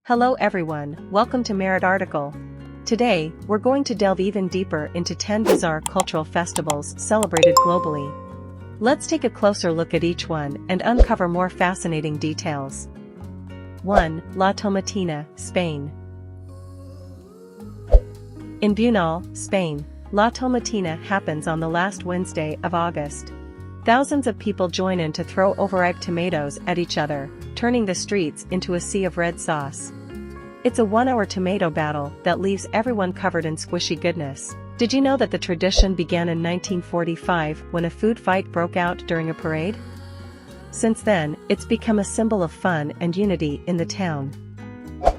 Hello everyone, welcome to Merit Article. Today, we're going to delve even deeper into 10 bizarre cultural festivals celebrated globally. Let's take a closer look at each one and uncover more fascinating details. 1. La Tomatina, Spain. In Bunal, Spain, La Tomatina happens on the last Wednesday of August. Thousands of people join in to throw overripe tomatoes at each other, turning the streets into a sea of red sauce. It's a one-hour tomato battle that leaves everyone covered in squishy goodness. Did you know that the tradition began in 1945 when a food fight broke out during a parade? Since then, it's become a symbol of fun and unity in the town.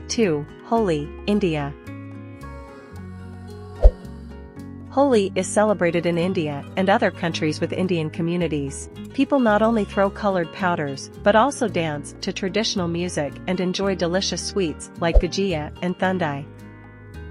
2. Holi, India. Holi is celebrated in India and other countries with Indian communities. People not only throw colored powders, but also dance to traditional music and enjoy delicious sweets like gujia and thundai.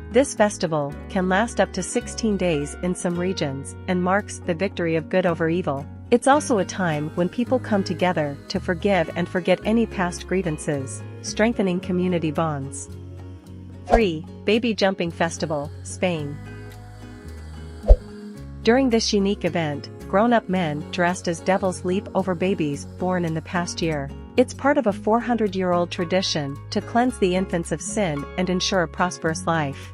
This festival can last up to 16 days in some regions and marks the victory of good over evil. It's also a time when people come together to forgive and forget any past grievances, strengthening community bonds. 3. Baby Jumping Festival, Spain. During this unique event, grown-up men dressed as devils leap over babies born in the past year. It's part of a 400-year-old tradition to cleanse the infants of sin and ensure a prosperous life.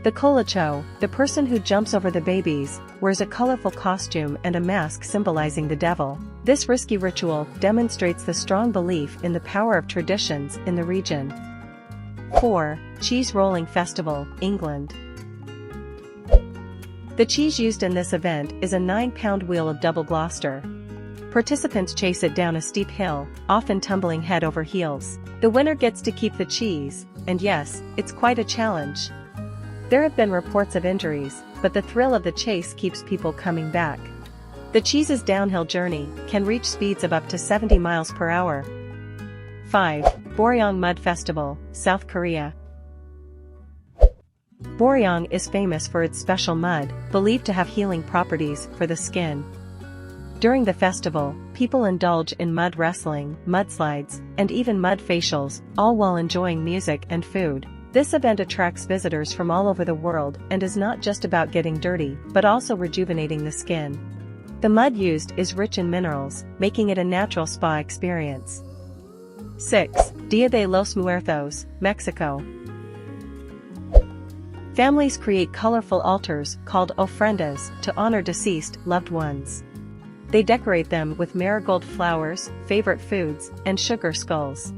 The Kolacho, the person who jumps over the babies, wears a colorful costume and a mask symbolizing the devil. This risky ritual demonstrates the strong belief in the power of traditions in the region. 4. Cheese Rolling Festival, England. The cheese used in this event is a 9-pound wheel of double Gloucester. Participants chase it down a steep hill, often tumbling head over heels. The winner gets to keep the cheese, and yes, it's quite a challenge. There have been reports of injuries, but the thrill of the chase keeps people coming back. The cheese's downhill journey can reach speeds of up to 70 miles per hour. 5. Boryeong Mud Festival, South Korea. Boryeong is famous for its special mud, believed to have healing properties for the skin. During the festival, people indulge in mud wrestling, mudslides, and even mud facials, all while enjoying music and food. This event attracts visitors from all over the world and is not just about getting dirty, but also rejuvenating the skin. The mud used is rich in minerals, making it a natural spa experience. 6. Dia de los Muertos, Mexico. Families create colorful altars called ofrendas to honor deceased loved ones. They decorate them with marigold flowers, favorite foods, and sugar skulls.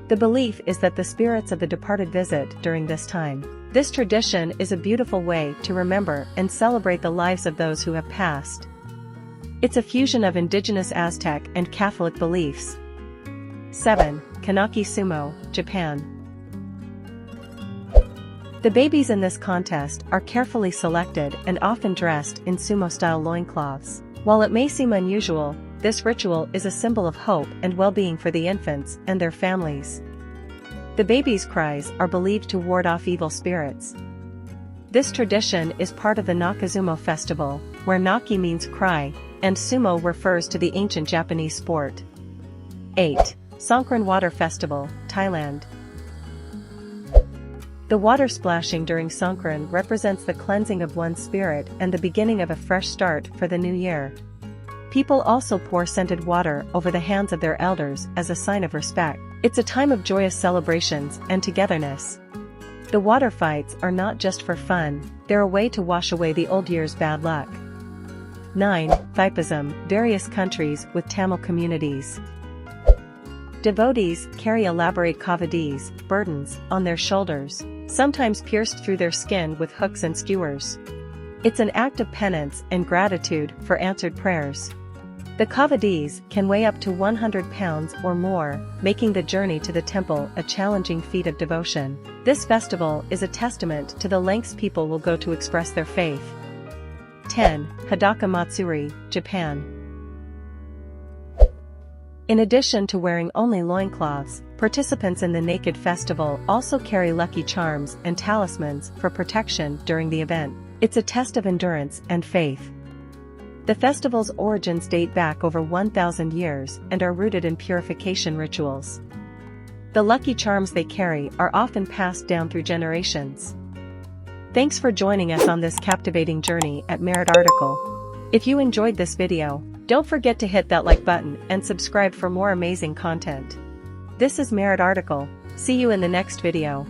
The belief is that the spirits of the departed visit during this time. This tradition is a beautiful way to remember and celebrate the lives of those who have passed. It's a fusion of indigenous Aztec and Catholic beliefs. 7. Konaki Sumo, Japan. The babies in this contest are carefully selected and often dressed in sumo-style loincloths. While it may seem unusual, this ritual is a symbol of hope and well-being for the infants and their families. The babies' cries are believed to ward off evil spirits. This tradition is part of the Nakazumo festival, where Naki means cry, and sumo refers to the ancient Japanese sport. 8. Songkran Water Festival, Thailand. The water splashing during Songkran represents the cleansing of one's spirit and the beginning of a fresh start for the new year. People also pour scented water over the hands of their elders as a sign of respect. It's a time of joyous celebrations and togetherness. The water fights are not just for fun, they're a way to wash away the old year's bad luck. 9. Thaipusam, various countries with Tamil communities. Devotees carry elaborate kavadis, burdens, on their shoulders, sometimes pierced through their skin with hooks and skewers. It's an act of penance and gratitude for answered prayers. The kavadis can weigh up to 100 pounds or more, making the journey to the temple a challenging feat of devotion. This festival is a testament to the lengths people will go to express their faith. 10. Hadaka Matsuri, Japan. In addition to wearing only loincloths, participants in the Naked Festival also carry lucky charms and talismans for protection during the event. It's a test of endurance and faith. The festival's origins date back over 1,000 years and are rooted in purification rituals. The lucky charms they carry are often passed down through generations. Thanks for joining us on this captivating journey at Merit Article. If you enjoyed this video, don't forget to hit that like button and subscribe for more amazing content. This is Merit Article. See you in the next video.